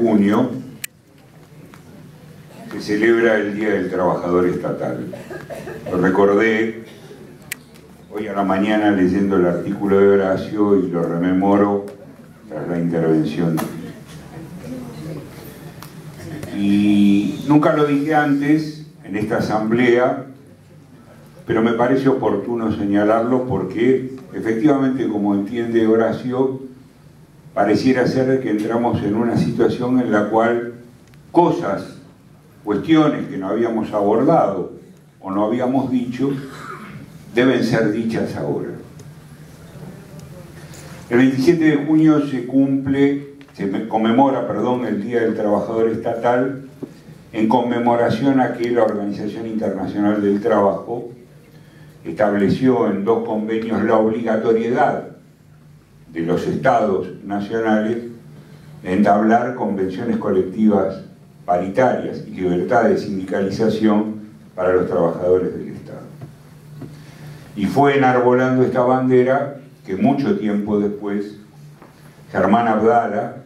junio se celebra el Día del Trabajador Estatal. Lo recordé hoy a la mañana leyendo el artículo de Horacio y lo rememoro tras la intervención. Y nunca lo dije antes en esta asamblea, pero me parece oportuno señalarlo porque efectivamente, como entiende Horacio, pareciera ser que entramos en una situación en la cual cuestiones que no habíamos abordado o no habíamos dicho, deben ser dichas ahora. El 27 de junio se conmemora el Día del Trabajador Estatal en conmemoración a que la Organización Internacional del Trabajo estableció en 2 convenios la obligatoriedad de los estados nacionales de entablar convenciones colectivas paritarias y libertad de sindicalización para los trabajadores del Estado. Y fue enarbolando esta bandera que mucho tiempo después Germán Abdala,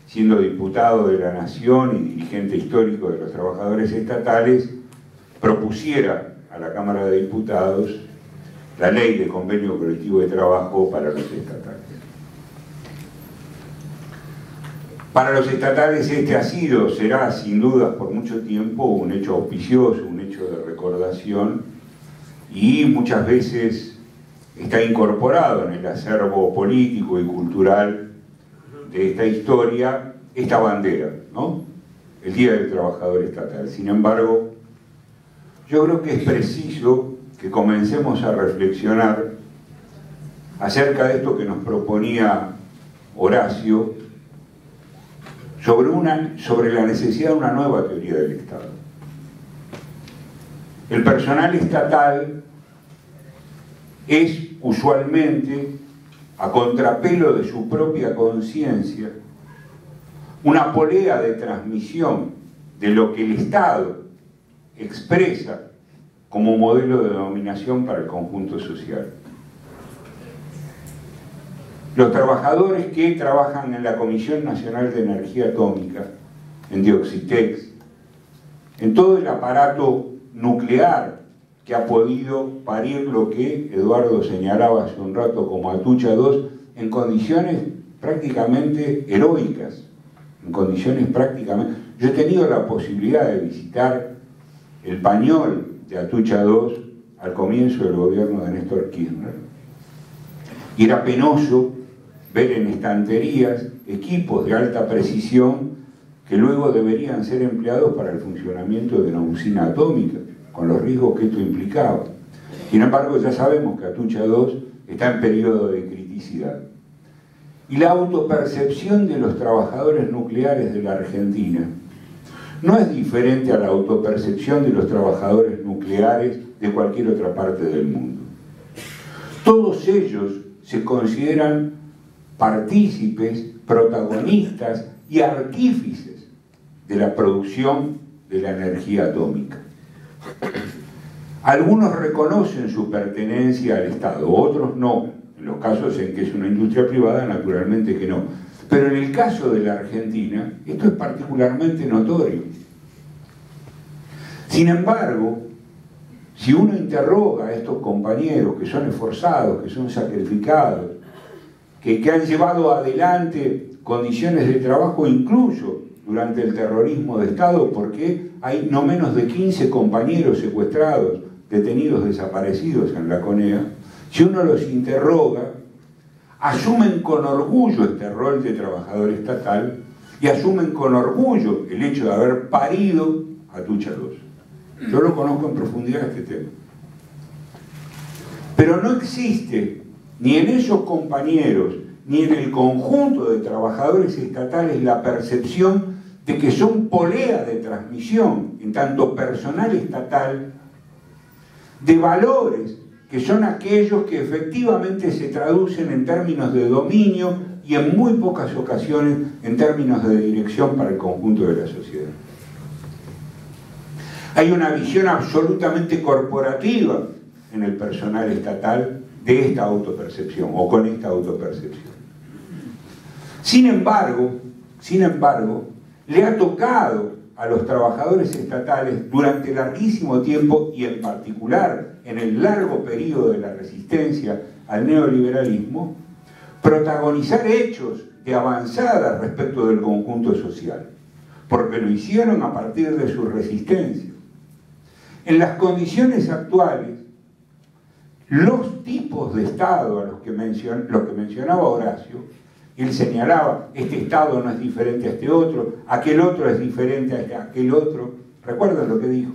siendo diputado de la Nación y dirigente histórico de los trabajadores estatales, propusiera a la Cámara de Diputados la ley de convenio colectivo de trabajo para los estatales. Para los estatales será sin duda por mucho tiempo un hecho auspicioso, un hecho de recordación, y muchas veces está incorporado en el acervo político y cultural de esta historia esta bandera, ¿no? El Día del Trabajador Estatal. Sin embargo, yo creo que es preciso que comencemos a reflexionar acerca de esto que nos proponía Horacio sobre la necesidad de una nueva teoría del Estado. El personal estatal es usualmente, a contrapelo de su propia conciencia, una polea de transmisión de lo que el Estado expresa como modelo de dominación para el conjunto social. Los trabajadores que trabajan en la Comisión Nacional de Energía Atómica, en Dioxitex, en todo el aparato nuclear que ha podido parir lo que Eduardo señalaba hace un rato como Atucha II, en condiciones prácticamente heroicas, Yo he tenido la posibilidad de visitar el Pañol de Atucha II al comienzo del gobierno de Néstor Kirchner, y era penoso ver en estanterías equipos de alta precisión que luego deberían ser empleados para el funcionamiento de una usina atómica, con los riesgos que esto implicaba. Sin embargo, ya sabemos que Atucha II está en periodo de criticidad. Y la autopercepción de los trabajadores nucleares de la Argentina no es diferente a la autopercepción de los trabajadores nucleares de cualquier otra parte del mundo. Todos ellos se consideran partícipes, protagonistas y artífices de la producción de la energía atómica. Algunos reconocen su pertenencia al Estado, otros no. En los casos en que es una industria privada, naturalmente que no. Pero en el caso de la Argentina, esto es particularmente notorio. Sin embargo, si uno interroga a estos compañeros que son esforzados, que son sacrificados, que han llevado adelante condiciones de trabajo incluso durante el terrorismo de Estado, porque hay no menos de 15 compañeros secuestrados, detenidos, desaparecidos en la CONEA, si uno los interroga, asumen con orgullo este rol de trabajador estatal y asumen con orgullo el hecho de haber parido a Atucha II. Yo lo conozco en profundidad este tema. Pero no existe ni en esos compañeros ni en el conjunto de trabajadores estatales la percepción de que son polea de transmisión, en tanto personal estatal, de valores que son aquellos que efectivamente se traducen en términos de dominio y en muy pocas ocasiones en términos de dirección para el conjunto de la sociedad. Hay una visión absolutamente corporativa en el personal estatal de esta autopercepción o con esta autopercepción. Sin embargo, le ha tocado a los trabajadores estatales durante larguísimo tiempo, y en particular en el largo periodo de la resistencia al neoliberalismo, protagonizar hechos de avanzada respecto del conjunto social, porque lo hicieron a partir de su resistencia. En las condiciones actuales, los tipos de Estado a los que mencionaba Horacio, él señalaba, este Estado no es diferente a este otro, aquel otro es diferente a aquel otro. ¿Recuerdan lo que dijo?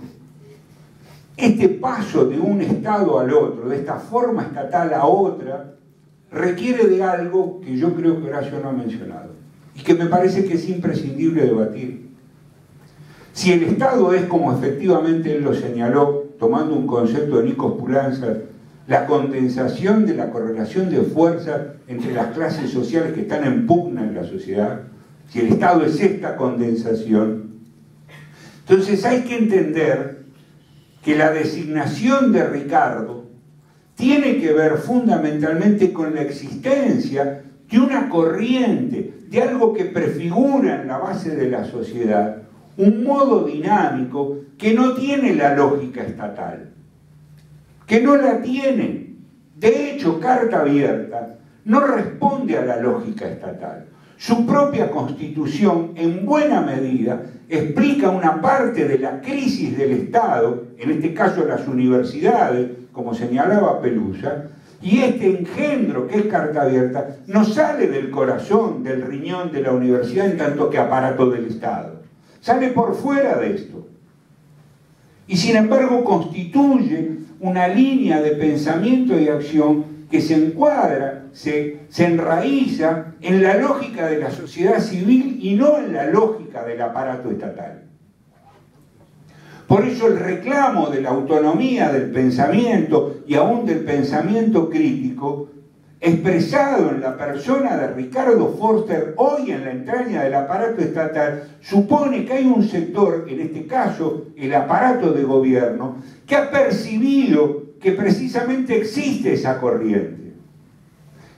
Este paso de un Estado al otro, de esta forma estatal a otra, requiere de algo que yo creo que Horacio no ha mencionado y que me parece que es imprescindible debatir. Si el Estado es, como efectivamente él lo señaló, tomando un concepto de Nikos Poulantzas, la condensación de la correlación de fuerzas entre las clases sociales que están en pugna en la sociedad, si el Estado es esta condensación, entonces hay que entender que la designación de Ricardo tiene que ver fundamentalmente con la existencia de una corriente, de algo que prefigura en la base de la sociedad un modo dinámico que no tiene la lógica estatal, que no la tiene. De hecho, Carta Abierta no responde a la lógica estatal. Su propia constitución, en buena medida, explica una parte de la crisis del Estado, en este caso las universidades, como señalaba Pelusa, y este engendro que es Carta Abierta no sale del corazón, del riñón de la universidad en tanto que aparato del Estado. Sale por fuera de esto. Y sin embargo constituye una línea de pensamiento y acción que se encuadra, se enraiza en la lógica de la sociedad civil y no en la lógica del aparato estatal. Por eso el reclamo de la autonomía del pensamiento y aún del pensamiento crítico, expresado en la persona de Ricardo Forster hoy en la entraña del aparato estatal, supone que hay un sector, en este caso el aparato de gobierno, que ha percibido que precisamente existe esa corriente.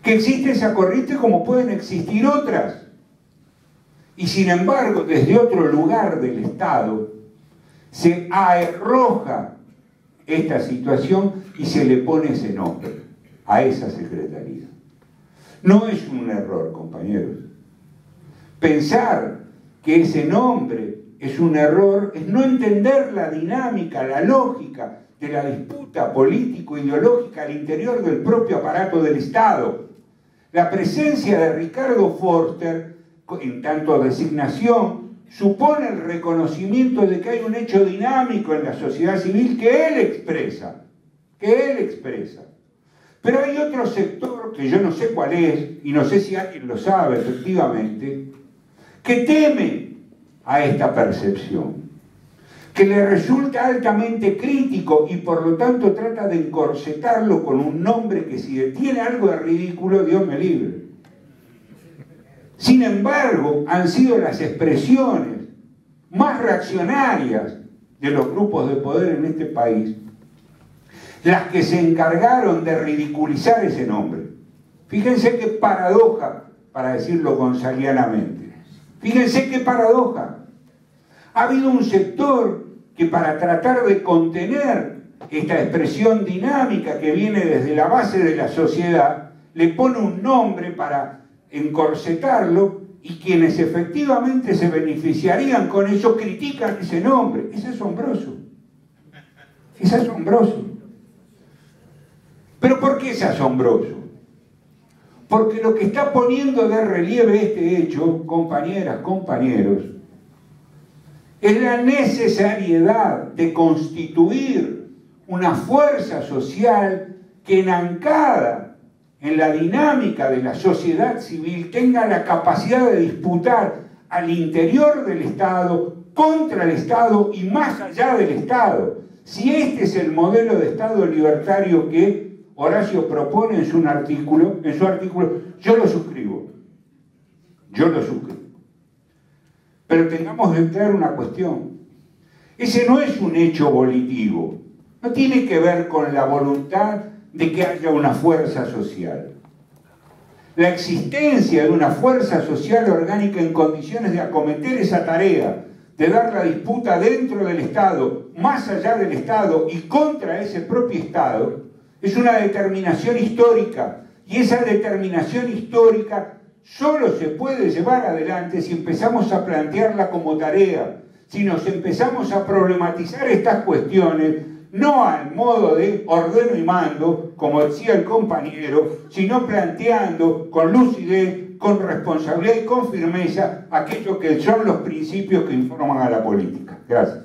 Que existe esa corriente como pueden existir otras. Y sin embargo, desde otro lugar del Estado, se arroja esta situación y se le pone ese nombre a esa secretaría. No es un error, compañeros. Pensar que ese nombre es un error es no entender la dinámica, la lógica de la disputa político-ideológica al interior del propio aparato del Estado. La presencia de Ricardo Forster, en tanto designación, supone el reconocimiento de que hay un hecho dinámico en la sociedad civil que él expresa. Pero hay otro sector, que yo no sé cuál es, y no sé si alguien lo sabe efectivamente, que teme a esta percepción, que le resulta altamente crítico y por lo tanto trata de encorsetarlo con un nombre que si tiene algo de ridículo, Dios me libre. Sin embargo, han sido las expresiones más reaccionarias de los grupos de poder en este país las que se encargaron de ridiculizar ese nombre. Fíjense qué paradoja, para decirlo gonzalianamente. Fíjense qué paradoja. Ha habido un sector que para tratar de contener esta expresión dinámica que viene desde la base de la sociedad, le pone un nombre para encorsetarlo, y quienes efectivamente se beneficiarían con eso critican ese nombre. Es asombroso. Es asombroso. ¿Pero por qué es asombroso? Porque lo que está poniendo de relieve este hecho, compañeras, compañeros, es la necesariedad de constituir una fuerza social que, enancada en la dinámica de la sociedad civil, tenga la capacidad de disputar al interior del Estado, contra el Estado y más allá del Estado. Si este es el modelo de Estado libertario que Horacio propone en su artículo, yo lo suscribo. Pero tengamos que claro una cuestión. Ese no es un hecho volitivo. No tiene que ver con la voluntad de que haya una fuerza social. la existencia de una fuerza social orgánica en condiciones de acometer esa tarea, de dar la disputa dentro del Estado, más allá del Estado y contra ese propio Estado, es una determinación histórica. Y esa determinación histórica solo se puede llevar adelante si empezamos a plantearla como tarea, si nos empezamos a problematizar estas cuestiones, no al modo de ordeno y mando, como decía el compañero, sino planteando con lucidez, con responsabilidad y con firmeza aquello que son los principios que informan a la política. Gracias.